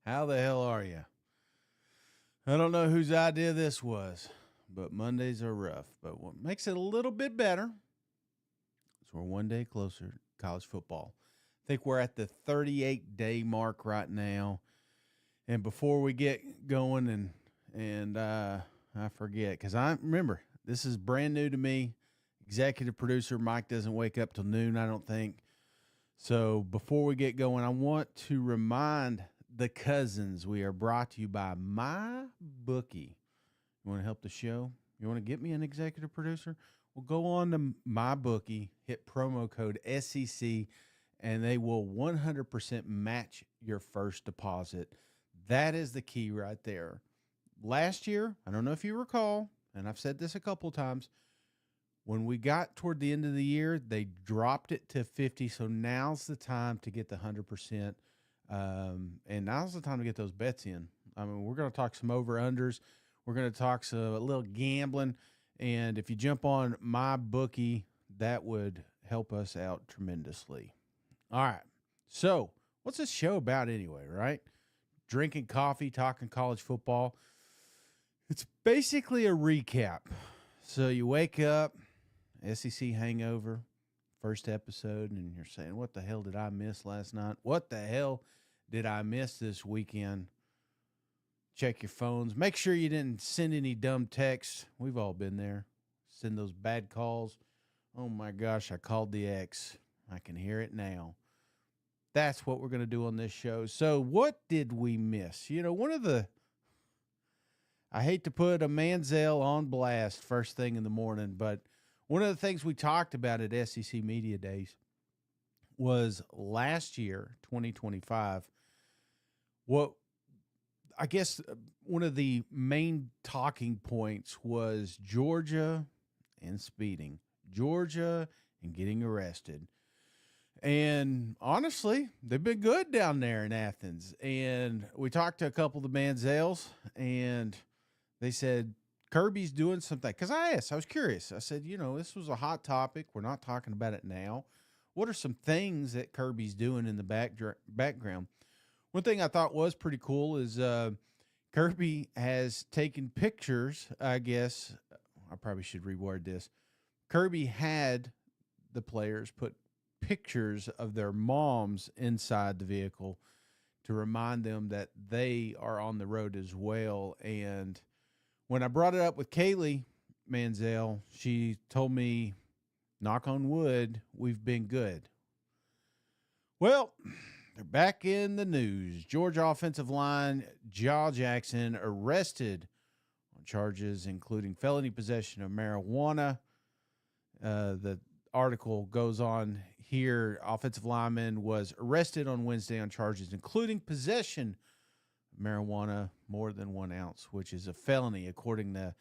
How the hell are you? I don't know whose idea this was, but Mondays are rough. But what makes it a little bit better is we're one day closer to college football. I think we're at the 38-day mark right now. And before we get going, and I forget, because I remember this is brand new to me. Executive producer Mike doesn't wake up till noon, I don't think. So before we get going, I want to remind the cousins we are brought to you by My Bookie. You want to help the show? You want to get me an executive producer? Well, go on to My Bookie, hit promo code SEC, and they will 100% match your first deposit. That is the key right there. Last year, I don't know if you recall, and I've said this a couple times, when we got toward the end of the year, they dropped it to 50. So now's the time to get the 100%. And now's the time to get those bets in. I mean, we're going to talk some over-unders. We're going to talk a little gambling. And if you jump on My Bookie, that would help us out tremendously. All right. So what's this show about anyway, right? Drinking coffee, talking college football. It's basically a recap. So you wake up, SEC Hangover, first episode, and you're saying, what the hell did I miss last night? What the hell did I miss this weekend? Check your phones. Make sure you didn't send any dumb texts. We've all been there. Send those bad calls. Oh, my gosh, I called the ex. I can hear it now. That's what we're going to do on this show. So what did we miss? You know, I hate to put a Manziel on blast first thing in the morning, but one of the things we talked about at SEC Media Days was last year, 2025, what I guess one of the main talking points was Georgia and speeding, Georgia and getting arrested. And honestly, they've been good down there in Athens. And we talked to a couple of the Manziels, and they said, Kirby's doing something. Because I was curious. I said, this was a hot topic. We're not talking about it now. What are some things that Kirby's doing in the background? One thing I thought was pretty cool is Kirby has taken pictures, I guess. I probably should reword this. Kirby had the players put pictures of their moms inside the vehicle to remind them that they are on the road as well. And when I brought it up with Kaylee Manziel, she told me, knock on wood, we've been good. Well, they're back in the news. Georgia offensive line Jaw Jackson arrested on charges including felony possession of marijuana. The article goes on here. Offensive lineman was arrested on Wednesday on charges including possession of marijuana more than 1 ounce, which is a felony. According to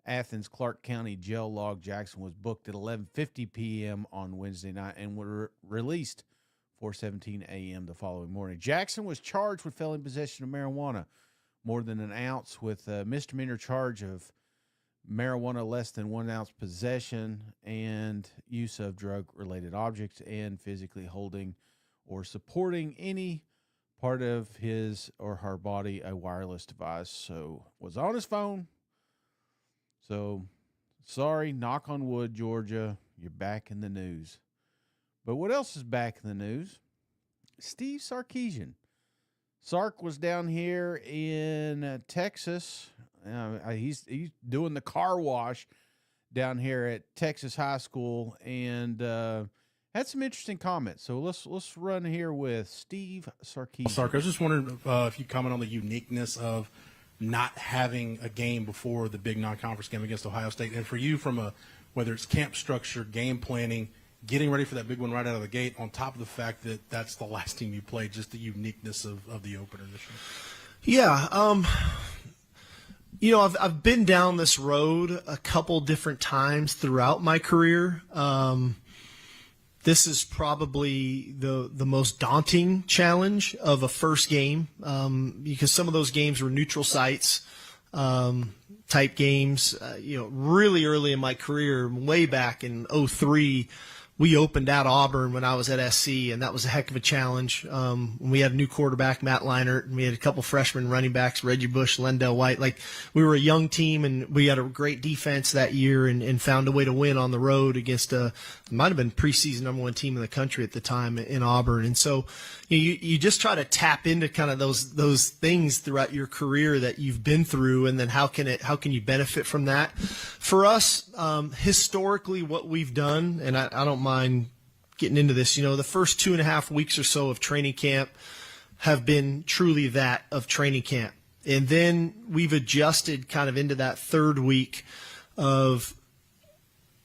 Athens Clark County jail log, Jackson was booked at 11:50 p.m. on Wednesday night and were released 4:17 a.m. the following morning. Jackson was charged with felony possession of marijuana more than 1 ounce with a misdemeanor charge of marijuana less than 1 ounce possession and use of drug-related objects and physically holding or supporting any part of his or her body a wireless device. So was on his phone. So sorry, knock on wood, Georgia, you're back in the news. But what else is back in the news? Steve Sarkisian. Sark was down here in Texas. He's doing the car wash down here at Texas High School and had some interesting comments. So let's run here with Steve Sarkisian. Sark, I was just wondering if you comment on the uniqueness of not having a game before the big non-conference game against Ohio State, and for you from whether it's camp structure, game planning, getting ready for that big one right out of the gate, on top of the fact that that's the last team you played, just the uniqueness of the opener this year. Yeah, I've been down this road a couple different times throughout my career. This is probably the most daunting challenge of a first game because some of those games were neutral sites type games. Really early in my career, way back in 2003, we opened at Auburn when I was at SC, and that was a heck of a challenge. We had a new quarterback, Matt Leinart, and we had a couple freshman running backs, Reggie Bush, Lendell White. Like, we were a young team, and we had a great defense that year and found a way to win on the road against it might have been preseason #1 team in the country at the time in Auburn. And so you just try to tap into kind of those things throughout your career that you've been through, and then how can you benefit from that? For us, historically, what we've done, and I don't mind getting into this, the first 2.5 weeks or so of training camp have been truly that of training camp. And then we've adjusted kind of into that third week of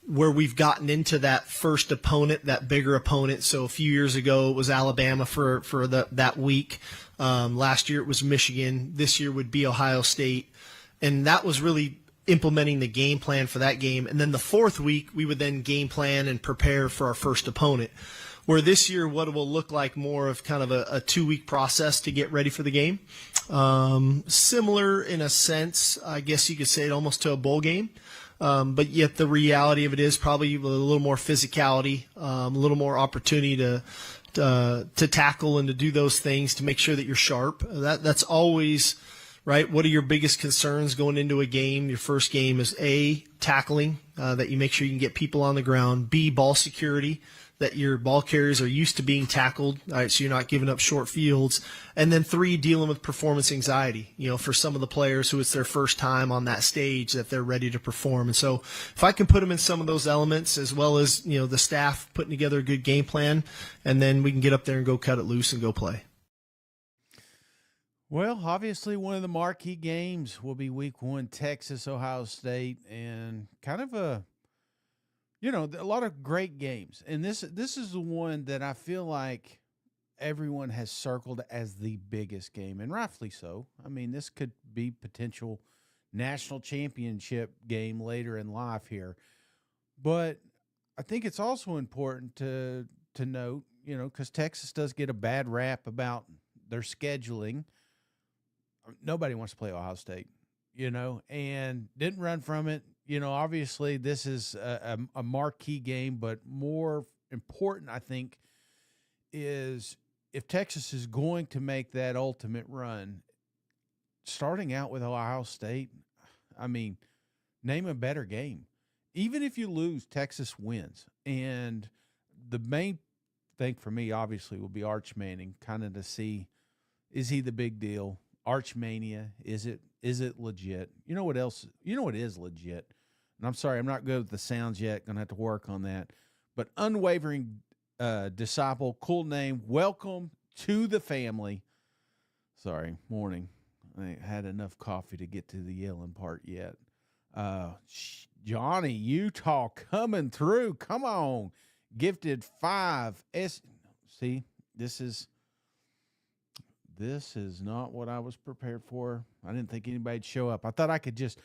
where we've gotten into that first opponent, that bigger opponent. So a few years ago, it was Alabama for that week. Last year, it was Michigan. This year would be Ohio State. And that was really implementing the game plan for that game. And then the fourth week, we would then game plan and prepare for our first opponent. Where this year, what it will look like more of kind of a 2-week process to get ready for the game. Similar in a sense, I guess you could say it almost to a bowl game. But yet the reality of it is probably a little more physicality, a little more opportunity to tackle and to do those things to make sure that you're sharp. That's always right. What are your biggest concerns going into a game? Your first game is A, tackling, that you make sure you can get people on the ground. B, ball security, that your ball carriers are used to being tackled, all right, so you're not giving up short fields. And then 3, dealing with performance anxiety, for some of the players who it's their first time on that stage, that they're ready to perform. And so if I can put them in some of those elements, as well as, the staff putting together a good game plan, and then we can get up there and go cut it loose and go play. Well, obviously one of the marquee games will be week 1, Texas, Ohio State, and kind of a lot of great games. And this is the one that I feel like everyone has circled as the biggest game, and rightfully so. I mean, this could be potential national championship game later in life here. But I think it's also important to note, because Texas does get a bad rap about their scheduling. Nobody wants to play Ohio State, and didn't run from it. Obviously this is a marquee game, but more important, I think, is if Texas is going to make that ultimate run, starting out with Ohio State, I mean, name a better game. Even if you lose, Texas wins. And the main thing for me, obviously, will be Arch Manning, kind of to see, is he the big deal? Arch Mania, is it legit? You know what else? You know what is legit? And I'm sorry, I'm not good with the sounds yet. Going to have to work on that. But Unwavering Disciple, cool name. Welcome to the family. Sorry, morning. I ain't had enough coffee to get to the yelling part yet. Johnny, Utah coming through. Come on. Gifted 5. See, this is not what I was prepared for. I didn't think anybody'd show up. I thought I could just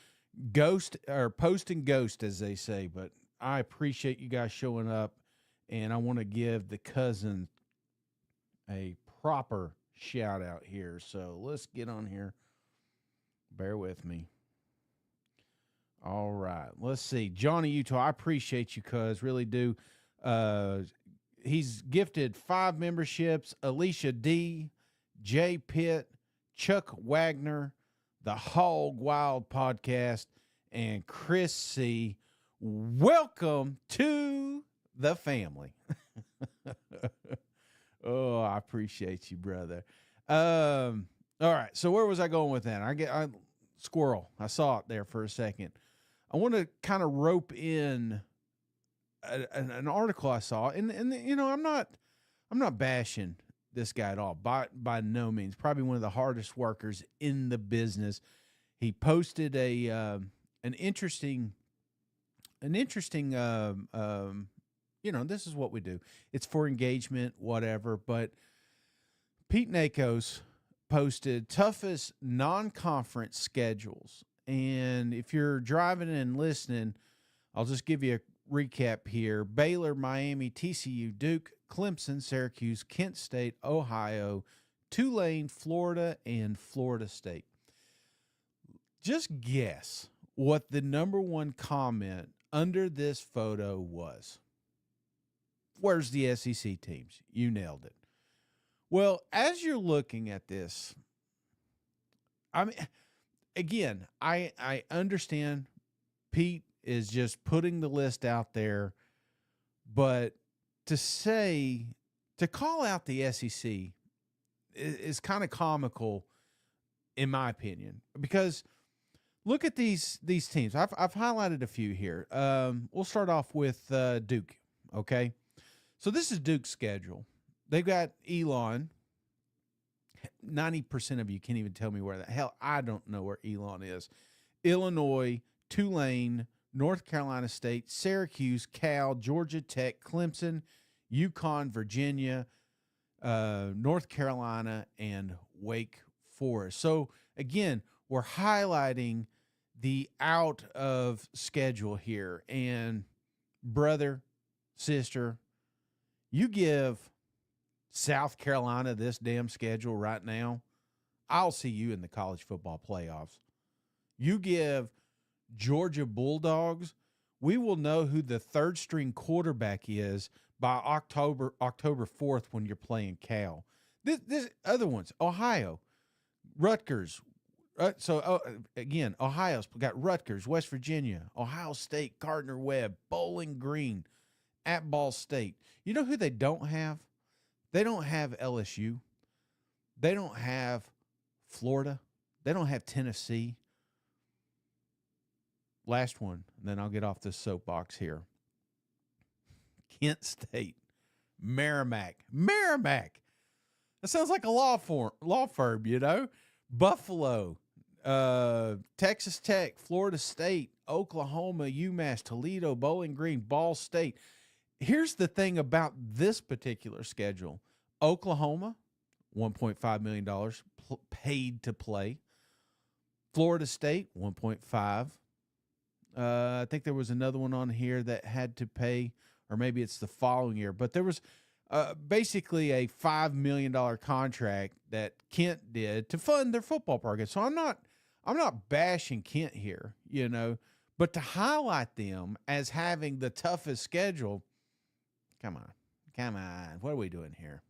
ghost or post and ghost, as they say, but I appreciate you guys showing up, and I want to give the cousin a proper shout out here. So let's get on here. Bear with me. All right. Let's see. Johnny Utah, I appreciate you, cuz. Really do. He's gifted 5 memberships. Alicia D., Jay Pitt, Chuck Wagner, the Hog Wild Podcast, and Chris C. Welcome to the family. Oh, I appreciate you, brother. All right. So where was I going with that? Squirrel. I saw it there for a second. I want to kind of rope in an article I saw, and I'm not bashing this guy at all, by no means. Probably one of the hardest workers in the business. He posted an interesting. This is what we do. It's for engagement, whatever. But Pete Nakos posted toughest non-conference schedules. And if you're driving and listening, I'll just give you a recap here. Baylor, Miami, TCU, Duke, Clemson, Syracuse, Kent State, Ohio, Tulane, Florida, and Florida State. Just guess what the number one comment under this photo was. Where's the SEC teams? You nailed it. Well, as you're looking at this, I mean, again, I understand Pete is just putting the list out there, but to call out the SEC is kind of comical, in my opinion, because look at these teams. I've highlighted a few here. We'll start off with Duke. Okay, so this is Duke's schedule. They've got Elon. 90% of you can't even tell me where the hell. I don't know where Elon is. Illinois, Tulane, North Carolina State, Syracuse, Cal, Georgia Tech, Clemson, UConn, Virginia, North Carolina, and Wake Forest. So again, we're highlighting the out of schedule here. And brother, sister, you give South Carolina this damn schedule right now, I'll see you in the college football playoffs. You give Georgia Bulldogs, we will know who the third string quarterback is by October 4th when you're playing Cal. This other ones, Ohio, Rutgers. Again, Ohio's got Rutgers, West Virginia, Ohio State, Gardner-Webb, Bowling Green, at Ball State. You know who they don't have? They don't have LSU. They don't have Florida. They don't have Tennessee. Last one, and then I'll get off this soapbox here. Kent State, Merrimack. That sounds like a law firm, you know. Buffalo, Texas Tech, Florida State, Oklahoma, UMass, Toledo, Bowling Green, Ball State. Here's the thing about this particular schedule. Oklahoma, $1.5 million paid to play. Florida State, 1.5. I think there was another one on here that had to pay, or maybe it's the following year. But there was basically a $5 million contract that Kent did to fund their football program. So I'm not bashing Kent here, you know, but to highlight them as having the toughest schedule, come on. What are we doing here?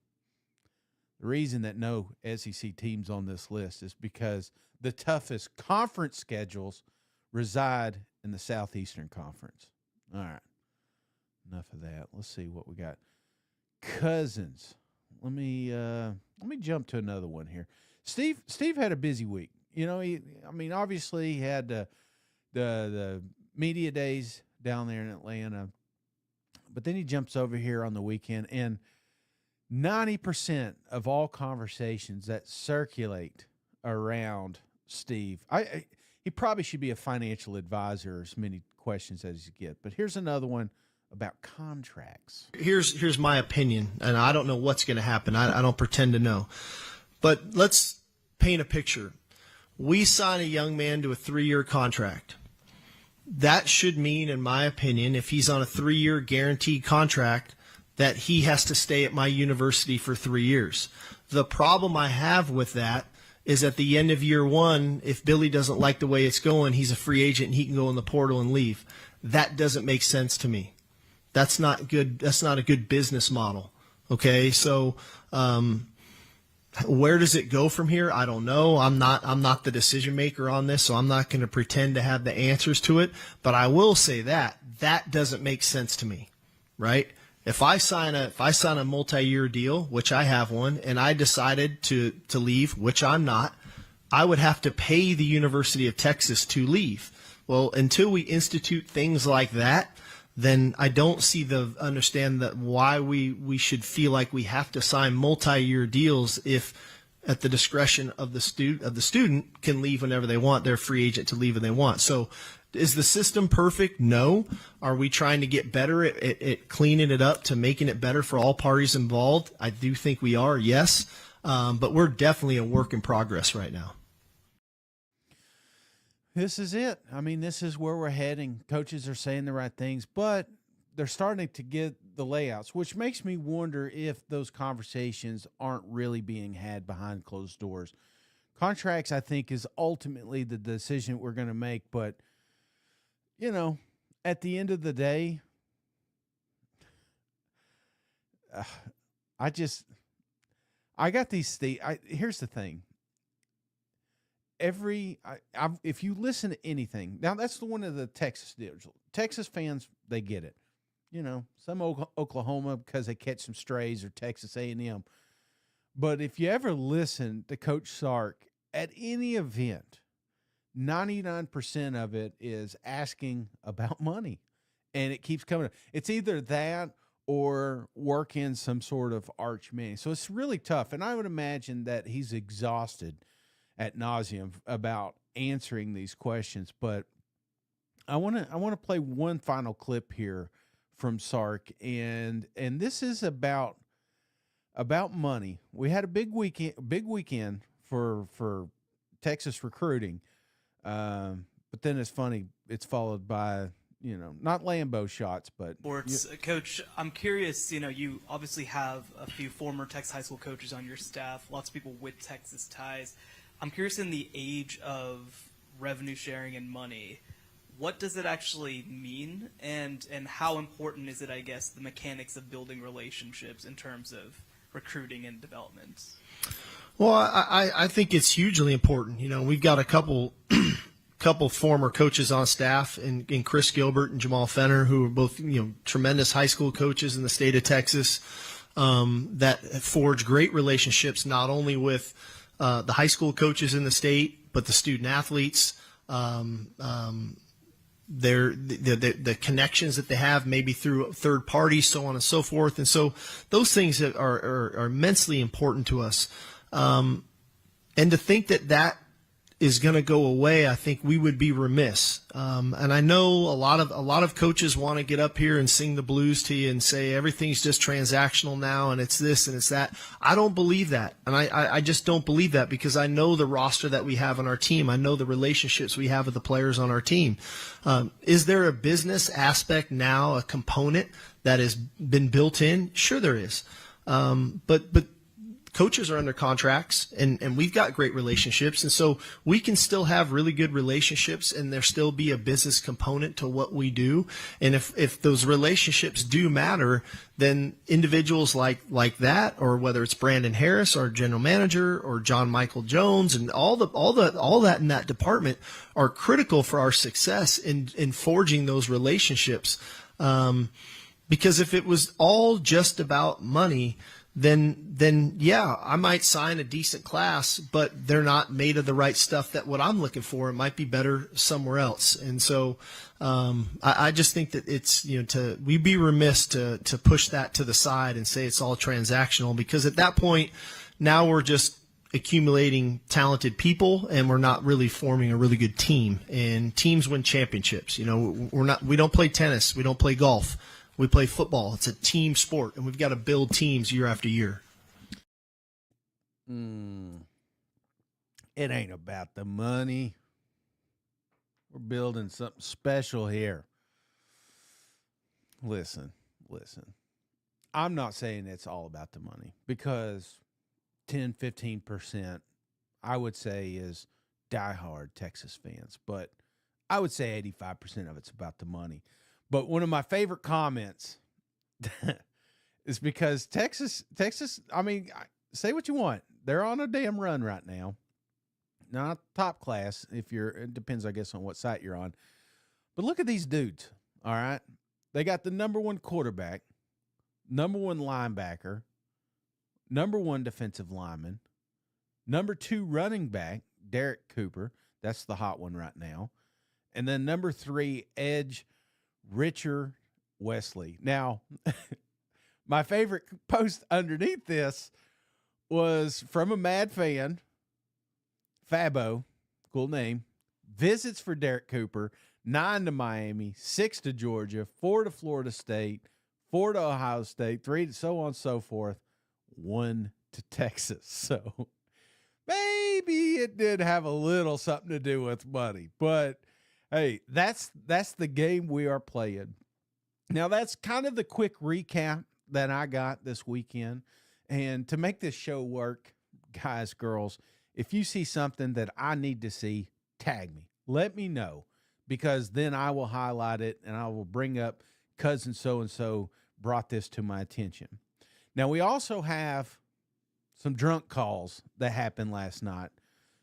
The reason that no SEC teams on this list is because the toughest conference schedules reside in the Southeastern Conference. All right. Enough of that. Let's see what we got. Cousins. Let me jump to another one here. Steve had a busy week. You know, obviously he had the media days down there in Atlanta. But then he jumps over here on the weekend, and 90% of all conversations that circulate around Steve, he probably should be a financial advisor, as many questions as you get. But here's another one about contracts. Here's my opinion, and I don't know what's going to happen. I don't pretend to know. But let's paint a picture. We sign a young man to a 3-year contract. That should mean, in my opinion, if he's on a 3-year guaranteed contract, that he has to stay at my university for 3 years. The problem I have with that is at the end of year 1, if Billy doesn't like the way it's going, he's a free agent and he can go in the portal and leave. That doesn't make sense to me. That's not good. That's not a good business model. Okay, so where does it go from here? I don't know. I'm not the decision maker on this, so I'm not going to pretend to have the answers to it. But I will say that doesn't make sense to me, right? If I sign a multi-year deal, which I have one, and I decided to leave, which I'm not, I would have to pay the University of Texas to leave. Well, until we institute things like that, then I don't understand that why we should feel like we have to sign multi-year deals if at the discretion of the student can leave whenever they want. They're a free agent to leave when they want. So is the system perfect? No. Are we trying to get better at cleaning it up to making it better for all parties involved? I do think we are, yes. But we're definitely a work in progress right now. This is it. I mean, this is where we're heading. Coaches are saying the right things, but they're starting to get the layouts, which makes me wonder if those conversations aren't really being had behind closed doors. Contracts, I think, is ultimately the decision we're going to make, but, you know, at the end of the day, I got these. Here's the thing. If you listen to anything, now that's the one of the Texas deals. Texas fans, they get it. Some Oklahoma because they catch some strays, or Texas A&M. But if you ever listen to Coach Sark at any event, 99% of it is asking about money, and it keeps coming up. It's either that or work in some sort of arch manning. So it's really tough, and I would imagine that he's exhausted ad nauseum about answering these questions. But I want to play one final clip here from Sark, and this is about money. We had a big weekend for Texas recruiting, but then it's funny. It's followed by not Lambeau shots, but sports. Coach, I'm curious. You obviously have a few former Texas high school coaches on your staff. Lots of people with Texas ties. I'm curious, in the age of revenue sharing and money, what does it actually mean, and how important is it, I guess, the mechanics of building relationships in terms of recruiting and development? Well, I think it's hugely important. We've got a couple former coaches on staff, in Chris Gilbert and Jamal Fenner, who are both tremendous high school coaches in the state of Texas, that forge great relationships not only with the high school coaches in the state, but the student athletes. The connections that they have, maybe through third parties, so on and so forth. And so those things are immensely important to us. And to think that is going to go away, I think we would be remiss. And I know a lot of coaches want to get up here and sing the blues to you and say everything's just transactional now, and it's this and it's that. I don't believe that, and I just don't believe that, because I know the roster that we have on our team. I know the relationships we have with the players on our team. Is there a business aspect now, a component that has been built in? Sure, there is. But coaches are under contracts, and we've got great relationships, and so we can still have really good relationships and there still be a business component to what we do. And if those relationships do matter, then individuals like that, or whether it's Brandon Harris, our general manager, or John Michael Jones, and all that in that department are critical for our success in forging those relationships. Because if it was all just about money, then yeah, I might sign a decent class, but they're not made of the right stuff that what I'm looking for. It might be better somewhere else. And so I just think that it's, we'd be remiss to push that to the side and say it's all transactional, because at that point, now we're just accumulating talented people and we're not really forming a really good team. And teams win championships. We don't play tennis. We don't play golf. We play football. It's a team sport, and we've got to build teams year after year. It ain't about the money. We're building something special here. Listen. I'm not saying it's all about the money, because 10, 15%, I would say, is diehard Texas fans. But I would say 85% of it's about the money. But one of my favorite comments is because Texas, I mean, say what you want. They're on a damn run right now. Not top class, it depends, I guess, on what site you're on. But look at these dudes, all right? They got the number one quarterback, number one linebacker, number one defensive lineman, number two running back, Derek Cooper. That's the hot one right now. And then number three, edge, Richard Wesley. Now, my favorite post underneath this was from a Mad fan, Fabo, cool name, visits for Derek Cooper, 9 to Miami, 6 to Georgia, 4 to Florida State, 4 to Ohio State, 3 to so on and so forth, 1 to Texas. So maybe it did have a little something to do with money, but hey, that's the game we are playing. Now, that's kind of the quick recap that I got this weekend. And to make this show work, guys, girls, if you see something that I need to see, tag me. Let me know, because then I will highlight it and I will bring up cousin so-and-so brought this to my attention. Now, we also have some drunk calls that happened last night.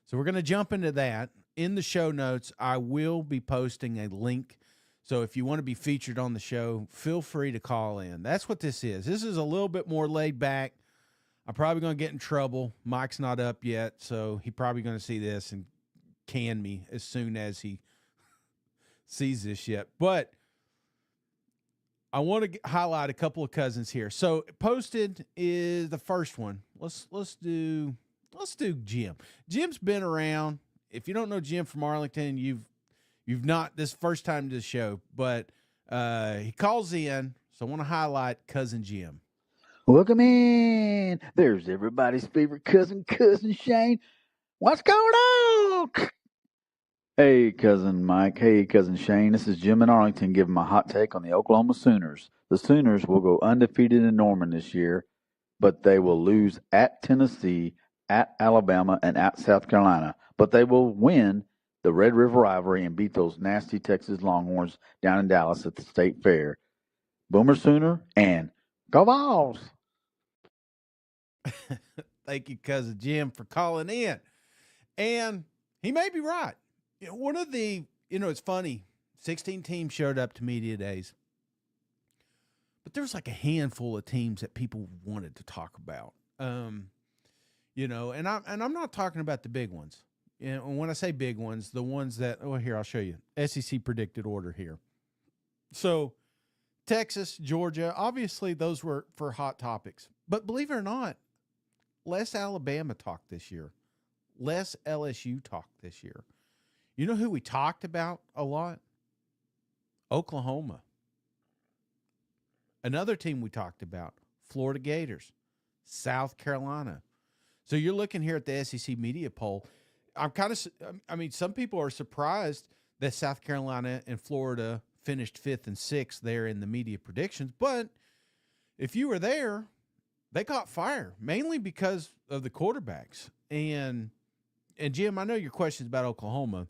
So we're going to jump into that. In the show notes, I will be posting a link. So if you want to be featured on the show, feel free to call in. That's what this is. This is a little bit more laid back. I'm probably going to get in trouble. Mike's not up yet, so he's probably going to see this and can me as soon as he sees this yet. But I want to highlight a couple of cousins here. So posted is the first one. Let's do Jim. Jim's been around. If you don't know Jim from Arlington, you've not this first time to the show, but he calls in. So I want to highlight cousin Jim. Welcome in. There's everybody's favorite cousin Shane. What's going on? Hey, cousin Mike. Hey, cousin Shane. This is Jim in Arlington giving my hot take on the Oklahoma Sooners. The Sooners will go undefeated in Norman this year, but they will lose at Tennessee, at Alabama, and at South Carolina. But they will win the Red River rivalry and beat those nasty Texas Longhorns down in Dallas at the State Fair. Boomer Sooner and go Vols! Thank you, cousin Jim, for calling in. And he may be right. One of the, it's funny, 16 teams showed up to media days, but there was like a handful of teams that people wanted to talk about. And I'm not talking about the big ones. And when I say big ones, the ones that, here, I'll show you. SEC predicted order here. So Texas, Georgia, obviously those were for hot topics. But believe it or not, less Alabama talk this year. Less LSU talk this year. You know who we talked about a lot? Oklahoma. Another team we talked about, Florida Gators, South Carolina. So you're looking here at the SEC media poll. Some people are surprised that South Carolina and Florida finished 5th and 6th there in the media predictions. But if you were there, they caught fire, mainly because of the quarterbacks. And Jim, I know your question's about Oklahoma.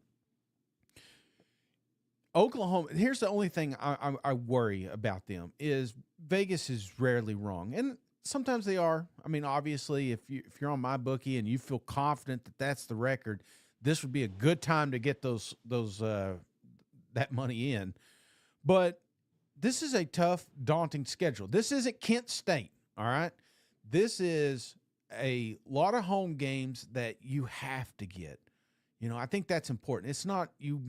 Here's the only thing I worry about them is Vegas is rarely wrong. And sometimes they are. I mean, obviously, if you're on my bookie and you feel confident that that's the record, this would be a good time to get that money in. But this is a tough, daunting schedule. This isn't Kent State, all right? This is a lot of home games that you have to get. I think that's important. It's not you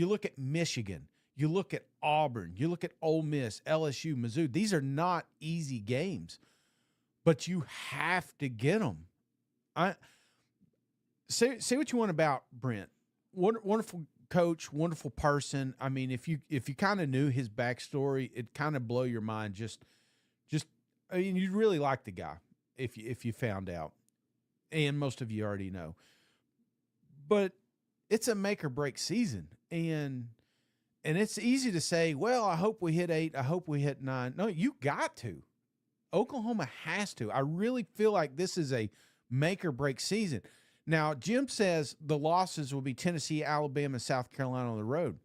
look at Michigan, you look at Auburn, you look at Ole Miss, LSU, Mizzou. These are not easy games, but you have to get them. Say what you want about Brent. Wonderful coach, wonderful person. I mean, if you kind of knew his backstory, it'd kind of blow your mind. You'd really like the guy if you found out, and most of you already know. But it's a make or break season, and it's easy to say, well, I hope we hit 8, I hope we hit 9. No, you got to. Oklahoma has to. I really feel like this is a make or break season. Now, Jim says the losses will be Tennessee, Alabama, South Carolina on the road.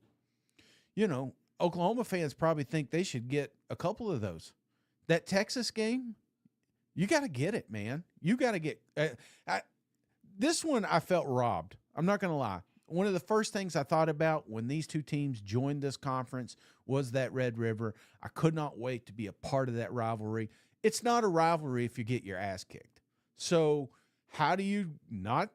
Oklahoma fans probably think they should get a couple of those. That Texas game, you got to get it, man. You got to get this one. I felt robbed. I'm not going to lie. One of the first things I thought about when these two teams joined this conference was that Red River. I could not wait to be a part of that rivalry. It's not a rivalry if you get your ass kicked. So how do you not?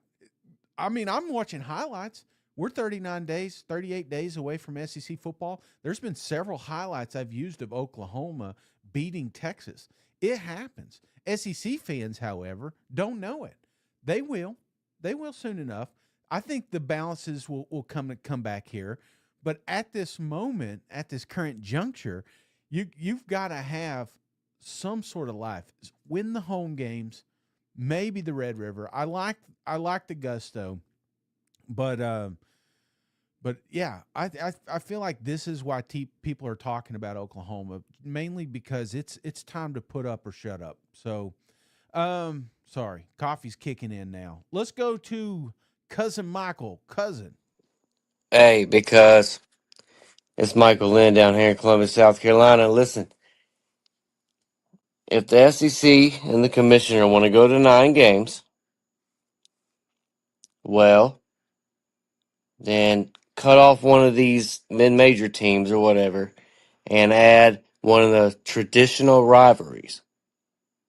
I'm watching highlights. We're 38 days away from SEC football. There's been several highlights I've used of Oklahoma beating Texas. It happens. SEC fans, however, don't know it. They will. They will soon enough. I think the balances will come back here. But at this moment, at this current juncture, you've got to have some sort of life. Win the home games, maybe the Red River. I like the gusto, but yeah, I feel like this is why people are talking about Oklahoma, mainly because it's time to put up or shut up. So, sorry, coffee's kicking in now. Let's go to cousin Michael. Cousin. Hey, because it's Michael Lynn down here in Columbus, South Carolina. Listen, if the SEC and the commissioner want to go to 9 games, well, then cut off one of these mid-major teams or whatever and add one of the traditional rivalries.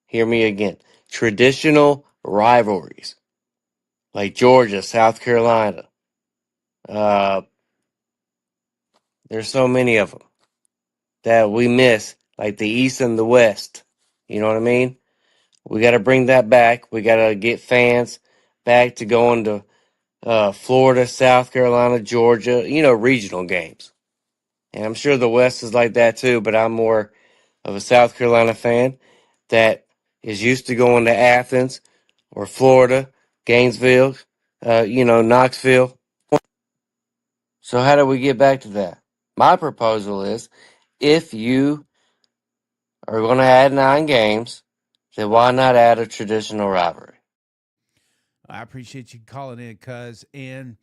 Hear me again. Traditional rivalries like Georgia, South Carolina. There's so many of them that we miss, like the East and the West. You know what I mean? We got to bring that back. We got to get fans back to going to Florida, South Carolina, Georgia, regional games. And I'm sure the West is like that too, but I'm more of a South Carolina fan that is used to going to Athens or Florida, Gainesville, Knoxville. So how do we get back to that? My proposal is if you are going to add 9 games, then why not add a traditional rivalry? I appreciate you calling in, cuz, and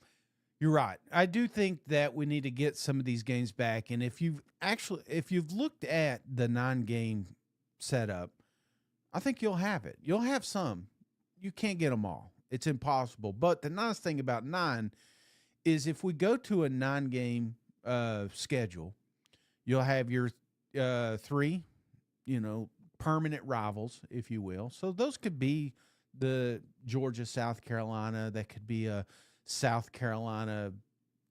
you're right. I do think that we need to get some of these games back. And if you've looked at the 9-game setup, I think you'll have it. You'll have some. You can't get them all. It's impossible. But the nice thing about 9 is if we go to a 9-game schedule, you'll have your 3, permanent rivals, if you will. So those could be the Georgia, South Carolina. That could be a South Carolina,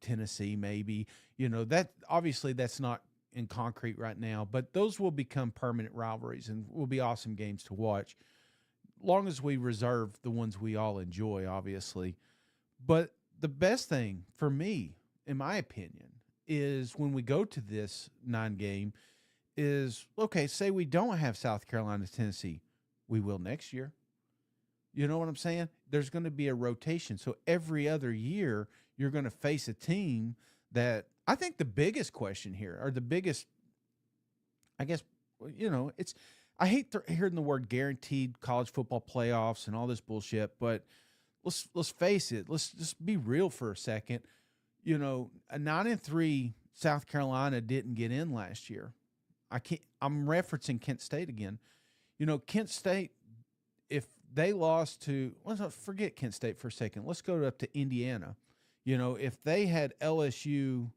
Tennessee, maybe. That obviously that's not in concrete right now, but those will become permanent rivalries and will be awesome games to watch. Long as we reserve the ones we all enjoy, obviously. But the best thing for me, in my opinion, is when we go to this 9-game is, okay, say we don't have South Carolina, Tennessee. We will next year. You know what I'm saying? There's going to be a rotation. So every other year, you're going to face a team that I think the biggest question here, or the biggest, I guess, it's, I hate hearing the word guaranteed college football playoffs and all this bullshit, but let's face it. Let's just be real for a second. A 9-3 South Carolina didn't get in last year. I'm referencing Kent State again. Kent State, if they lost to, let's not forget Kent State for a second. Let's go up to Indiana. If they had LSU,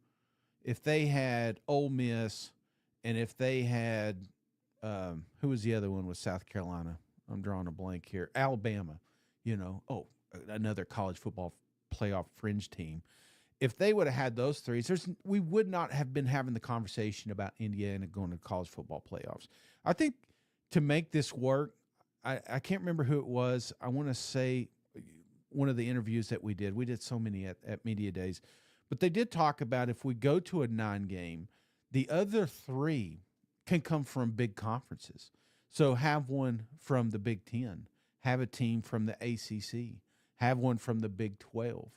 if they had Ole Miss, and if they had, who was the other one with South Carolina? I'm drawing a blank here. Alabama, another college football playoff fringe team. If they would have had those 3, we would not have been having the conversation about Indiana going to college football playoffs. I think to make this work, I can't remember who it was. I want to say one of the interviews that we did so many at Media Days, but they did talk about if we go to a 9-game, the other 3 can come from big conferences. So have one from the Big Ten, have a team from the ACC, have one from the Big 12.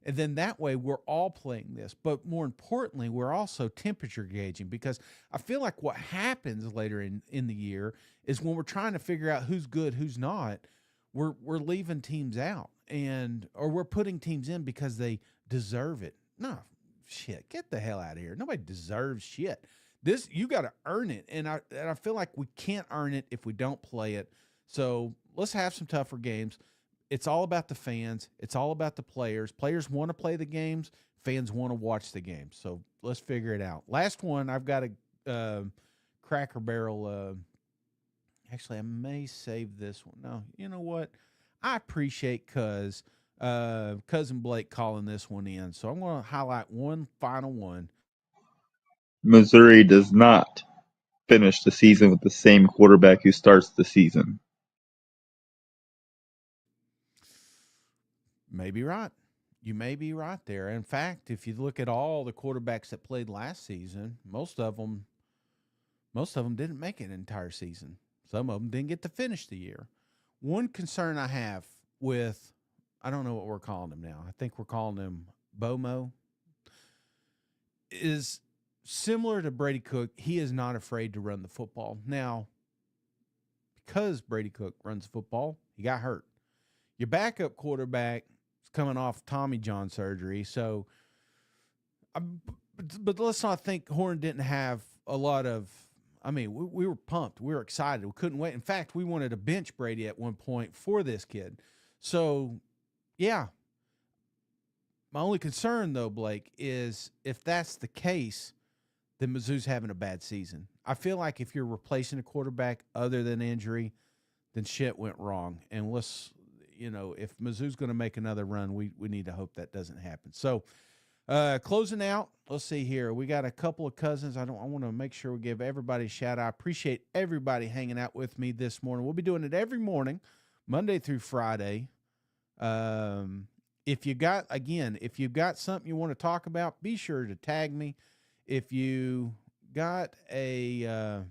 And then that way we're all playing this. But more importantly, we're also temperature gauging, because I feel like what happens later in the year is when we're trying to figure out who's good, who's not, we're leaving teams out, or we're putting teams in because they deserve it. No, shit, get the hell out of here. Nobody deserves shit. You got to earn it. And I feel like we can't earn it if we don't play it. So let's have some tougher games. It's all about the fans. It's all about the players. Players want to play the games. Fans want to watch the games. So let's figure it out. Last one, I've got a Cracker Barrel. Actually, I may save this one. No, you know what? I appreciate Cousin Blake calling this one in. So I'm going to highlight one final one. Missouri does not finish the season with the same quarterback who starts the season. Maybe right. You may be right there. In fact, if you look at all the quarterbacks that played last season, most of them didn't make an entire season. Some of them didn't get to finish the year. One concern I have with, I don't know what we're calling him now. I think we're calling him Bomo, is similar to Brady Cook. He is not afraid to run the football. Now, because Brady Cook runs the football, he got hurt. Your backup quarterback is coming off Tommy John surgery. So, but let's not think Horn didn't have a lot of I mean, we were pumped. We were excited. We couldn't wait. In fact, we wanted to bench Brady at one point for this kid. So, yeah. My only concern, though, Blake, is if that's the case, then Mizzou's having a bad season. I feel like if you're replacing a quarterback other than injury, then shit went wrong. And let's, if Mizzou's going to make another run, we need to hope that doesn't happen. So, closing out, let's see here. We got a couple of cousins. I want to make sure we give everybody a shout out. I appreciate everybody hanging out with me this morning. We'll be doing it every morning, Monday through Friday. If you've got something you want to talk about, be sure to tag me. If you got if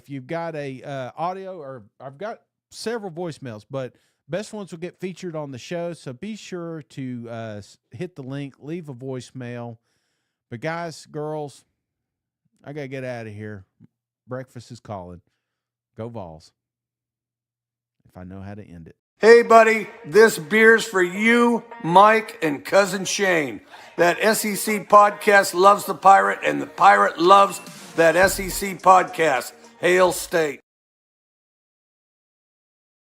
you've got a audio, or I've got several voicemails, but best ones will get featured on the show. So be sure to hit the link, leave a voicemail. But guys, girls, I got to get out of here. Breakfast is calling. Go Vols. If I know how to end it. Hey, buddy, this beer's for you, Mike, and Cousin Shane. That SEC podcast loves the Pirate, and the Pirate loves that SEC podcast. Hail State.